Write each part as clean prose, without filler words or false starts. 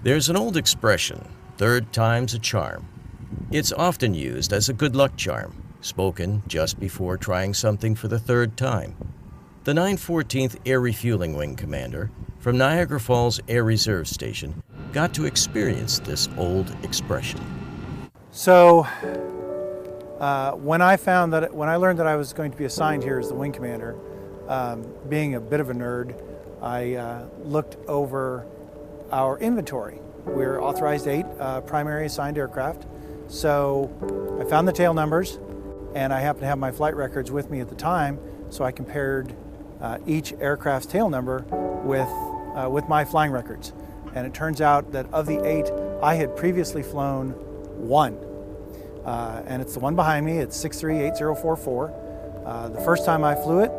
There's an old expression, third time's a charm. It's often used as a good luck charm, spoken just before trying something for the third time. The 914th Air Refueling Wing commander from Niagara Falls Air Reserve Station got to experience this old expression. So when I learned that I was going to be assigned here as the wing commander, being a bit of a nerd, I looked over our inventory. We're authorized 8 primary assigned aircraft. So I found the tail numbers, and I happened to have my flight records with me at the time, so I compared each aircraft's tail number with my flying records. And it turns out that of the 8, I had previously flown 1. And it's the one behind me. It's 638044. The first time I flew it,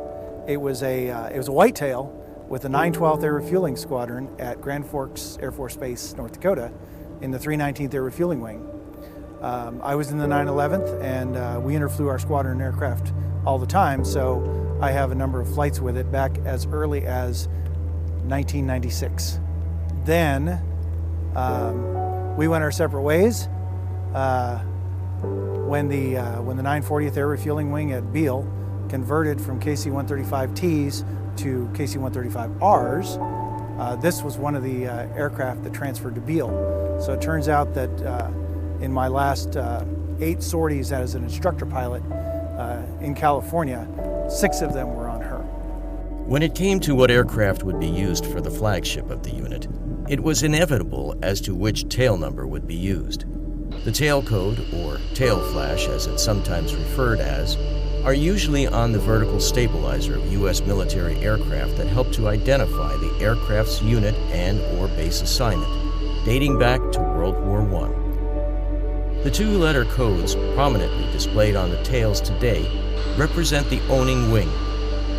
it was a whitetail with the 912th Air Refueling Squadron at Grand Forks Air Force Base, North Dakota, in the 319th Air Refueling Wing. I was in the 911th, and we interflew our squadron aircraft all the time, so I have a number of flights with it back as early as 1996. Then we went our separate ways. When the 940th Air Refueling Wing at Beale converted from KC-135Ts to KC-135Rs, this was one of the aircraft that transferred to Beale. So it turns out that in my last 8 sorties as an instructor pilot in California, 6 of them were on her. When it came to what aircraft would be used for the flagship of the unit, it was inevitable as to which tail number would be used. The tail code, or tail flash as it's sometimes referred as, are usually on the vertical stabilizer of U.S. military aircraft that help to identify the aircraft's unit and or base assignment, dating back to World War I. The 2-letter codes prominently displayed on the tails today represent the owning wing.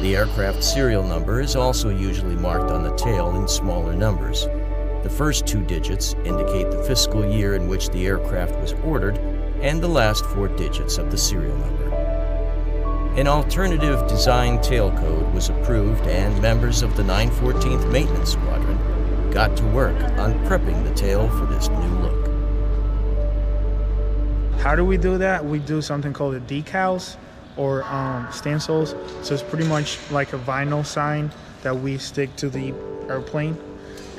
The aircraft serial number is also usually marked on the tail in smaller numbers. The first 2 digits indicate the fiscal year in which the aircraft was ordered, and the last 4 digits of the serial number. An alternative design tail code was approved, and members of the 914th Maintenance Squadron got to work on prepping the tail for this new look. How do we do that? We do something called the decals or stencils. So it's pretty much like a vinyl sign that we stick to the airplane,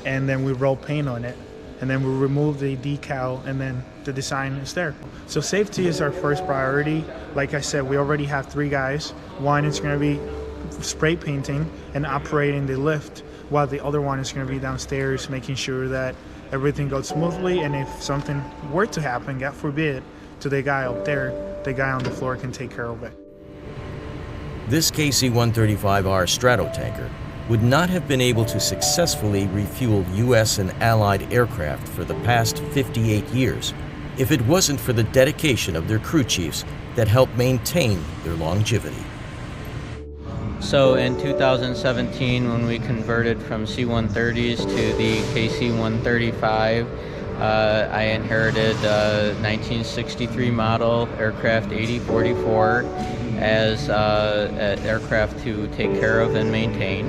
and then we roll paint on it, and then we remove the decal, and then the design is there. So safety is our first priority. Like I said, we already have 3 guys. One is going to be spray painting and operating the lift, while the other one is going to be downstairs making sure that everything goes smoothly, and if something were to happen, God forbid, to the guy up there, the guy on the floor can take care of it. This KC-135R Stratotanker would not have been able to successfully refuel U.S. and Allied aircraft for the past 58 years if it wasn't for the dedication of their crew chiefs that helped maintain their longevity. So in 2017, when we converted from C-130s to the KC-135, I inherited a 1963 model aircraft 8044 as an aircraft to take care of and maintain.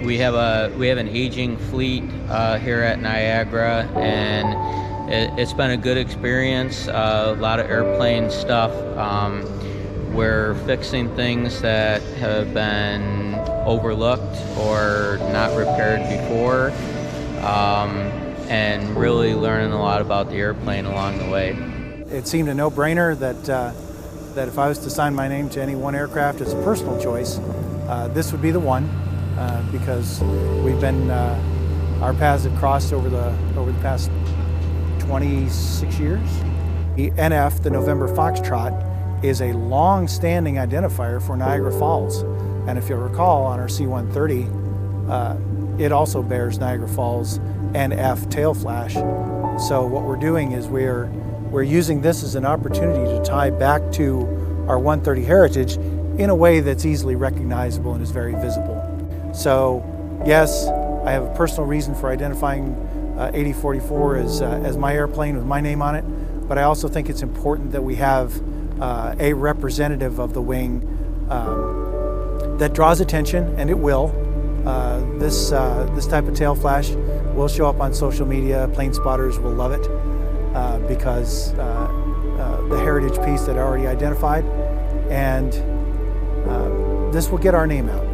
We have an aging fleet here at Niagara, and it's been a good experience. A lot of airplane stuff. We're fixing things that have been overlooked or not repaired before, and really learning a lot about the airplane along the way. It seemed a no-brainer that if I was to sign my name to any one aircraft as a personal choice, this would be the one, because we've been our paths have crossed over the past 26 years. The NF, the November Foxtrot, is a long-standing identifier for Niagara Falls, and if you'll recall, on our C-130, it also bears Niagara Falls NF tail flash. So what we're doing is we're using this as an opportunity to tie back to our 130 heritage in a way that's easily recognizable and is very visible. So yes, I have a personal reason for identifying 8044 as my airplane with my name on it, but I also think it's important that we have a representative of the wing that draws attention, and it will, this type of tail flash will show up on social media. Plane spotters will love it because the heritage piece that I already identified, and this will get our name out.